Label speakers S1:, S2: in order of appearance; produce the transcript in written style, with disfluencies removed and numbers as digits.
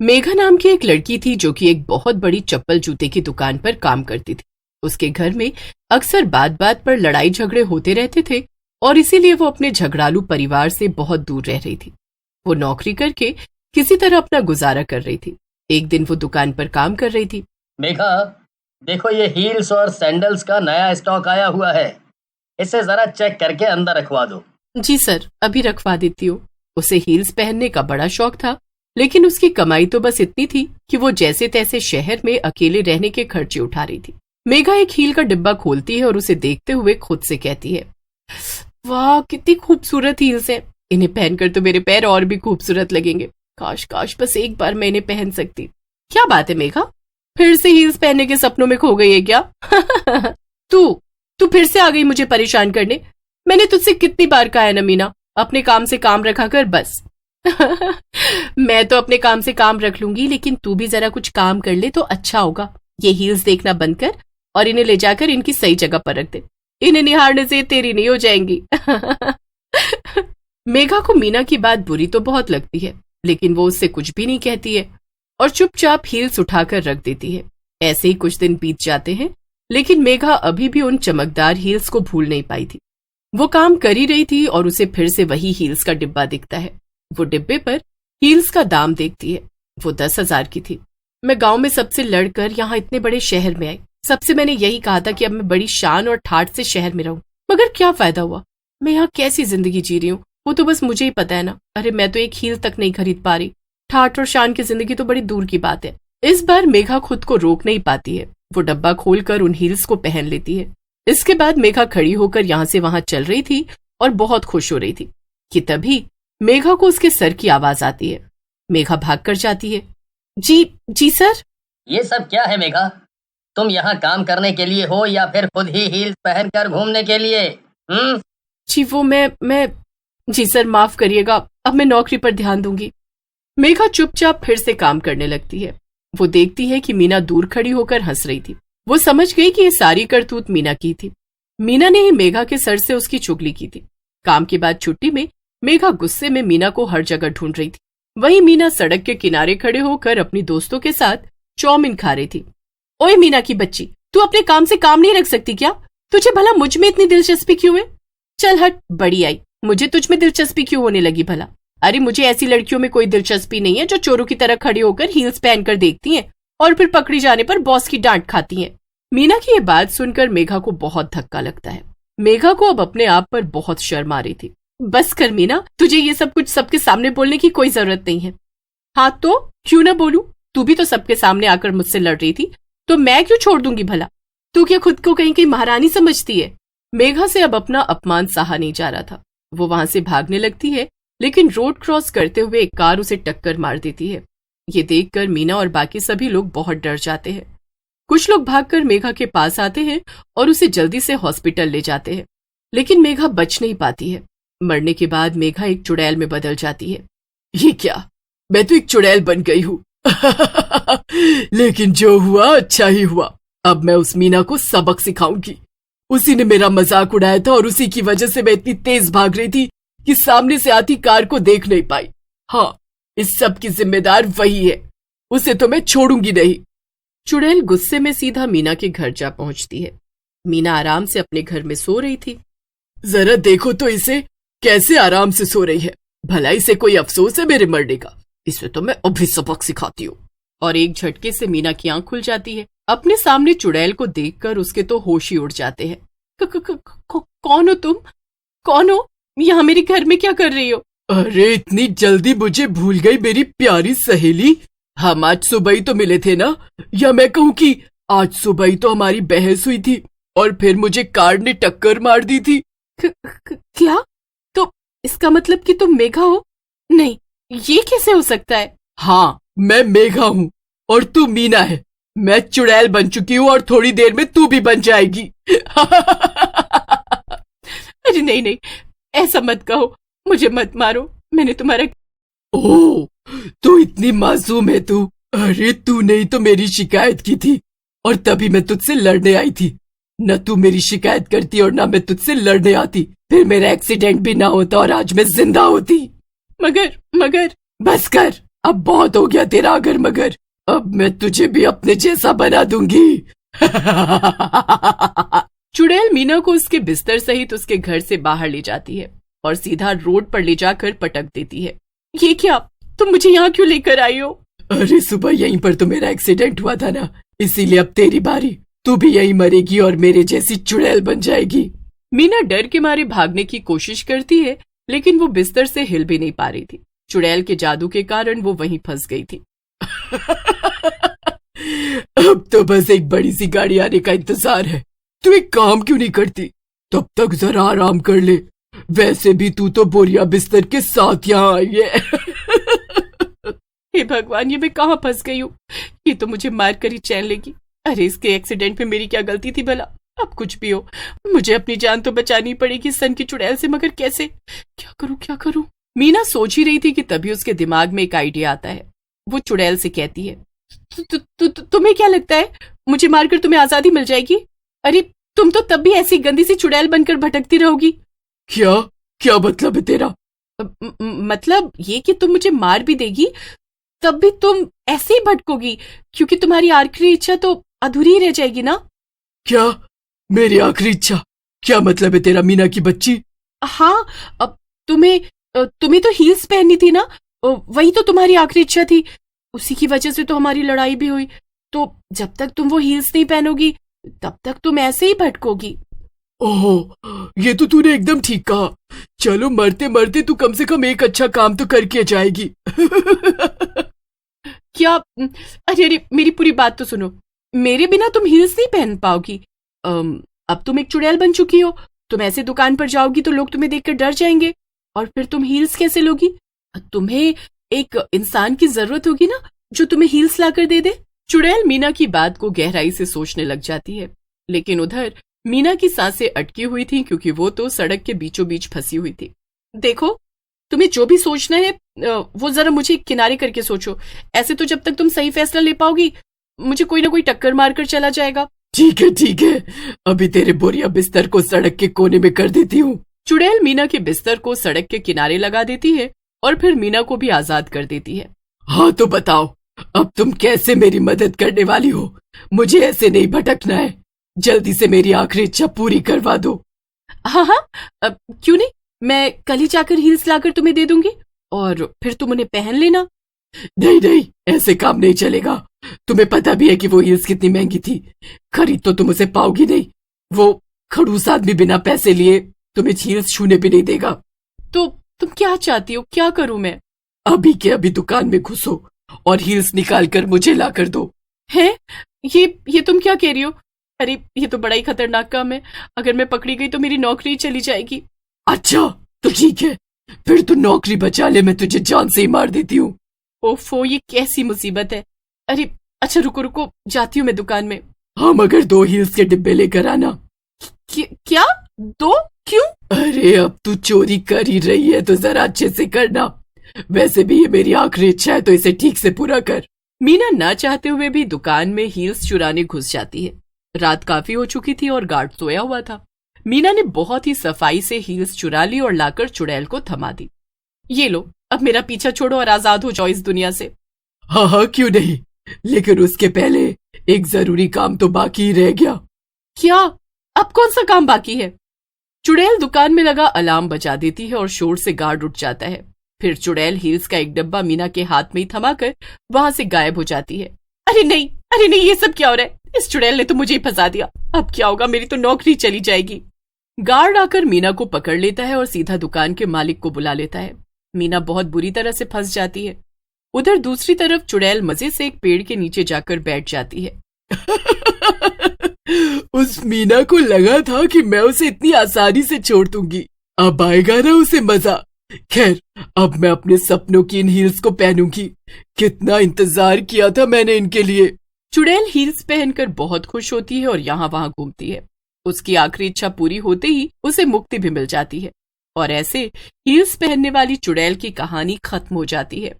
S1: मेघा नाम की एक लड़की थी जो कि एक बहुत बड़ी चप्पल जूते की दुकान पर काम करती थी। उसके घर में अक्सर बात बात पर लड़ाई झगड़े होते रहते थे और इसीलिए वो अपने झगड़ालू परिवार से बहुत दूर रह रही थी। वो नौकरी करके किसी तरह अपना गुजारा कर रही थी। एक दिन वो दुकान पर काम कर रही थी।
S2: मेघा, देखो ये हील्स और सैंडल्स का नया स्टॉक आया हुआ है। इसे जरा चेक करके अंदर रखवा दो।
S1: जी सर, अभी रखवा देती हूँ। उसे हील्स पहनने का बड़ा शौक था, लेकिन उसकी कमाई तो बस इतनी थी कि वो जैसे तैसे शहर में अकेले रहने के खर्चे उठा रही थी। मेघा एक हील का डिब्बा खोलती है और उसे देखते हुए खुद से कहती है, वाह कितनी खूबसूरत हील्स हैं। इन्हें पहनकर तो मेरे पैर और भी खूबसूरत लगेंगे। काश काश बस एक बार मैं इन्हें पहन सकती। क्या बात है मेघा, फिर से हील्स पहनने के सपनों में खो गई है क्या? तू फिर से आ गई मुझे परेशान करने। मैंने तुझसे कितनी बार कहा है ना मीना, अपने काम से काम रखा कर बस। मैं तो अपने काम से काम रख लूंगी, लेकिन तू भी जरा कुछ काम कर ले तो अच्छा होगा। ये हील्स देखना बंद कर और इन्हें ले जाकर इनकी सही जगह पर रख दे। इन्हें निहारने से तेरी नहीं हो जाएंगी। मेघा को मीना की बात बुरी तो बहुत लगती है, लेकिन वो उससे कुछ भी नहीं कहती है और चुपचाप हील्स उठाकर रख देती है। ऐसे ही कुछ दिन बीत जाते हैं, लेकिन मेघा अभी भी उन चमकदार हील्स को भूल नहीं पाई थी। वो काम कर ही रही थी और उसे फिर से वही हील्स का डिब्बा दिखता है। वो डिब्बे पर हील्स का दाम देखती है। वो 10,000 की थी। मैं गांव में सबसे लड़कर यहाँ इतने बड़े शहर में आई। सबसे मैंने यही कहा था कि अब मैं बड़ी शान और ठाठ से शहर में रहूं, मगर क्या फायदा हुआ? मैं यहाँ कैसी जिंदगी जी रही हूँ वो तो बस मुझे ही पता है ना। अरे मैं तो एक हील तक नहीं खरीद पा रही। ठाठ और शान की जिंदगी तो बड़ी दूर की बात है। इस बार मेघा खुद को रोक नहीं पाती है। वो डब्बा खोलकर उन हील्स को पहन लेती है। इसके बाद मेघा खड़ी होकर यहाँ से वहां चल रही थी और बहुत खुश हो रही थी कि तभी मेघा को उसके सर की आवाज आती है। मेघा भागकर जाती है। जी सर।
S2: ये सब क्या है मेघा? तुम यहाँ काम करने के लिए हो या फिर खुद ही हील्स पहनकर घूमने के लिए?
S1: जी वो मैं जी सर माफ करिएगा, अब मैं नौकरी पर ध्यान दूंगी। मेघा चुपचाप फिर से काम करने लगती है। वो देखती है कि मीना दूर खड़ी होकर हंस रही थी। वो समझ गई कि ये सारी करतूत मीना की थी। मीना ने ही मेघा के सर से उसकी चुगली की थी। काम के बाद छुट्टी में मेघा गुस्से में मीना को हर जगह ढूंढ रही थी। वहीं मीना सड़क के किनारे खड़े होकर अपनी दोस्तों के साथ चाउमीन खा रही थी। ओए मीना की बच्ची, तू अपने काम से काम नहीं रख सकती क्या? तुझे भला मुझ में इतनी दिलचस्पी क्यों है? चल हट, बड़ी आई, मुझे तुझ में दिलचस्पी क्यों होने लगी भला? अरे मुझे ऐसी लड़कियों में कोई दिलचस्पी नहीं है जो चोरों की तरह खड़ी होकर हील्स पहनकर देखती हैं और फिर पकड़ी जाने पर बॉस की डांट खाती हैं। मीना की ये बात सुनकर मेघा को बहुत धक्का लगता है। मेघा को अब अपने आप पर बहुत शर्म आ रही थी। बस कर मीना, तुझे ये सब कुछ सबके सामने बोलने की कोई जरूरत नहीं है। हाँ तो क्यों ना बोलूं? तू भी तो सबके सामने आकर मुझसे लड़ रही थी, तो मैं क्यों छोड़ दूंगी भला? तू क्या खुद को कहीं महारानी समझती है? मेघा से अब अपना अपमान सहा नहीं जा रहा था। वो वहां से भागने लगती है, लेकिन रोड क्रॉस करते हुए एक कार उसे टक्कर मार देती है। ये देखकर मीना और बाकी सभी लोग बहुत डर जाते हैं। कुछ लोग भागकर मेघा के पास आते हैं और उसे जल्दी से हॉस्पिटल ले जाते हैं, लेकिन मेघा बच नहीं पाती है। मरने के बाद मेघा एक चुड़ैल में बदल जाती है। ये क्या, मैं तो एक चुड़ैल बन गई हूँ। लेकिन जो हुआ अच्छा ही हुआ। अब मैं उस मीना को सबक सिखाऊंगी। उसी ने मेरा मजाक उड़ाया था और उसी की वजह से मैं इतनी तेज भाग रही थी कि सामने से आती कार को देख नहीं पाई। हाँ, इस सब की जिम्मेदार वही है। उसे तो मैं छोड़ूंगी नहीं। चुड़ैल गुस्से में सीधा मीना के घर जा पहुंचती है। मीना आराम से अपने घर में सो रही थी। जरा देखो तो इसे, कैसे आराम से सो रही है। भला इसे कोई अफसोस है मेरे मरने का? इसे तो मैं अभी सबक सिखाती हूँ। और एक झटके से मीना की आंख खुल जाती है। अपने सामने चुड़ैल को देखकर उसके तो होश ही उड़ जाते हैं। कौन हो तुम? कौन हो? यहाँ मेरे घर में क्या कर रही हो? अरे इतनी जल्दी मुझे भूल गई मेरी प्यारी सहेली। हम आज सुबह ही तो मिले थे ना? या मैं कहूँ कि आज सुबह ही तो हमारी बहस हुई थी और फिर मुझे कार ने टक्कर मार दी थी। क्या? तो इसका मतलब कि तुम मेघा हो? नहीं, ये कैसे हो सकता है? हाँ, मैं मेघा हूँ और तू मीना है। मैं चुड़ैल बन चुकी हूँ और थोड़ी देर में तू भी बन जाएगी। अरे नहीं, ऐसा मत कहो, मुझे मत मारो। मैंने तुम्हारा... ओह, तो इतनी मासूम है तू। अरे तूने ही तो मेरी शिकायत की थी और तभी मैं तुझसे लड़ने आई थी। न तू मेरी शिकायत करती और न मैं तुझसे लड़ने आती, फिर मेरा एक्सीडेंट भी ना होता और आज मैं जिंदा होती। मगर बस कर,
S3: अब बहुत हो गया तेरा अगर मगर, अब मैं तुझे भी अपने जैसा बना दूंगी।
S1: चुड़ैल मीना को उसके बिस्तर सहित उसके घर से बाहर ले जाती है और सीधा रोड पर ले जाकर पटक देती है। ये क्या, तुम मुझे यहाँ क्यों लेकर आई हो?
S3: अरे सुबह यहीं पर तो मेरा एक्सीडेंट हुआ था ना, इसीलिए अब तेरी बारी, तू भी यहीं मरेगी और मेरे जैसी चुड़ैल बन जाएगी।
S1: मीना डर के मारे भागने की कोशिश करती है, लेकिन वो बिस्तर से हिल भी नहीं पा रही थी। चुड़ैल के जादू के कारण वो वहीं फंस गई थी।
S3: अब तो बस एक बड़ी सी गाड़ी आने का इंतजार है। तू एक काम क्यों नहीं करती, तब तक जरा आराम कर ले। वैसे भी तू तो बोरिया बिस्तर के साथ यहाँ आई है।
S1: हे भगवान, ये मैं कहाँ फंस गई हूँ? ये तो मुझे मार कर ही चैन लेगी। अरे इसके एक्सीडेंट में मेरी क्या गलती थी भला? अब कुछ भी हो, मुझे अपनी जान तो बचानी पड़ेगी सन की चुड़ैल से, मगर कैसे? क्या करूं क्या करूं? मीना सोच ही रही थी कि तभी उसके दिमाग में एक आइडिया आता है। वो चुड़ैल से कहती है, तुम्हें क्या लगता है मुझे मारकर तुम्हें आजादी मिल जाएगी? अरे तुम तो तब भी ऐसी गंदी सी चुड़ैल बनकर भटकती रहोगी।
S3: क्या क्या मतलब है तेरा?
S1: मतलब ये कि तुम मुझे मार भी देगी तब भी तुम ऐसे ही भटकोगी, क्योंकि तुम्हारी आखिरी इच्छा तो अधूरी रह जाएगी ना।
S3: क्या मेरी आखिरी इच्छा? क्या मतलब है तेरा मीना की बच्ची?
S1: हाँ, अब तुम्हें तो हील्स पहननी थी ना, वही तो तुम्हारी आखिरी इच्छा थी। उसी की वजह से तो हमारी लड़ाई भी हुई। तो जब तक तुम वो हील्स नहीं पहनोगी तब तक तुम ऐसे ही भटकोगी।
S3: ओह, ये तो तूने एकदम ठीक कहा। चलो मरते मरते तू कम से कम एक अच्छा काम तो करके जाएगी।
S1: क्या? अरे अरे, मेरी पूरी बात तो सुनो। मेरे बिना तुम हील्स नहीं पहन पाओगी। अब तुम एक चुड़ैल बन चुकी हो। तुम ऐसे दुकान पर जाओगी तो लोग तुम्हें देखकर डर जाएंगे, और फिर तुम हील्स कैसे लोगी? तुम्हें एक इंसान की जरूरत होगी ना, जो तुम्हें हील्स लाकर दे दे। चुड़ैल मीना की बात को गहराई से सोचने लग जाती है, लेकिन उधर मीना की सांसें अटकी हुई थी, क्योंकि वो तो सड़क के बीचों बीच फंसी हुई थी। देखो, तुम्हें जो भी सोचना है वो जरा मुझे किनारे करके सोचो। ऐसे तो जब तक तुम सही फैसला ले पाओगी मुझे कोई ना कोई टक्कर मारकर चला जाएगा।
S3: ठीक है, अभी तेरे बोरिया बिस्तर को सड़क के कोने में कर देती हूँ।
S1: चुड़ैल मीना के बिस्तर को सड़क के किनारे लगा देती है और फिर मीना को भी आजाद कर देती है।
S3: हाँ तो बताओ, अब तुम कैसे मेरी मदद करने वाली हो? मुझे ऐसे नहीं भटकना है, जल्दी से मेरी आखिरी इच्छा पूरी करवा दो।
S1: हाँ, अब क्यों नहीं, मैं कल ही जाकर हील्स लाकर तुम्हें दे दूंगी और फिर तुम उन्हें पहन लेना।
S3: नहीं, ऐसे काम नहीं चलेगा। तुम्हें पता भी है कि वो हील्स कितनी महंगी थी। खरीद तो तुम उसे पाओगी नहीं। वो खड़ूस आदमी बिना पैसे लिए तुम्हें हील्स छूने भी नहीं देगा।
S1: तो तुम क्या चाहती हो, क्या करूं मैं?
S3: अभी के अभी दुकान में घुसो और हील्स निकाल कर मुझे ला कर दो।
S1: है? ये तुम क्या कह रही हो? अरे ये तो बड़ा ही खतरनाक काम है। अगर मैं पकड़ी गई तो मेरी नौकरी चली जाएगी।
S3: अच्छा तो ठीक है, फिर तू नौकरी बचा ले, मैं तुझे जान से ही मार देती हूँ।
S1: ओफो, ये कैसी मुसीबत है। अरे अच्छा, रुको, जाती हूँ मैं दुकान में।
S3: हाँ, मगर 2 हील्स के डिब्बे लेकर आना।
S1: क्या 2? क्यों?
S3: अरे अब तू चोरी कर ही रही है तो जरा अच्छे से करना। वैसे भी ये मेरी आखिरी इच्छा है, तो इसे ठीक से पूरा कर।
S1: मीना ना चाहते हुए भी दुकान में हील्स चुराने घुस जाती है। रात काफी हो चुकी थी और गार्ड सोया हुआ था। मीना ने बहुत ही सफाई से हील्स चुरा ली और लाकर चुड़ैल को थमा दी। ये लो, अब मेरा पीछा छोड़ो और आजाद हो जाओ इस दुनिया से।
S3: हाँ, क्यों नहीं, लेकिन उसके पहले एक जरूरी काम तो बाकी ही रह गया।
S1: क्या? अब कौन सा काम बाकी है? चुड़ैल दुकान में लगा अलार्म बजा देती है और शोर से गार्ड उठ जाता है। फिर चुड़ैल हील्स का एक डब्बा मीना के हाथ में ही थमाकर वहां से गायब हो जाती है। अरे नहीं, ये सब क्या हो रहा है? इस चुड़ैल ने तो मुझे ही फंसा दिया। अब क्या होगा, मेरी तो नौकरी चली जाएगी। गार्ड आकर मीना को पकड़ लेता है और सीधा दुकान के मालिक को बुला लेता है। मीना बहुत बुरी तरह से फंस जाती है। उधर दूसरी तरफ चुड़ैल मजे से एक पेड़ के नीचे जाकर बैठ जाती है।
S3: उस मीना को लगा था कि मैं उसे इतनी आसानी से छोड़ दूंगी। अब आएगा ना उसे मजा। खैर, अब मैं अपने सपनों की इन हील्स को पहनूंगी। कितना इंतजार किया था मैंने इनके लिए।
S1: चुड़ैल हील्स पहनकर बहुत खुश होती है और यहाँ वहां घूमती है। उसकी आखिरी इच्छा पूरी होते ही उसे मुक्ति भी मिल जाती है और ऐसे हील्स पहनने वाली चुड़ैल की कहानी खत्म हो जाती है।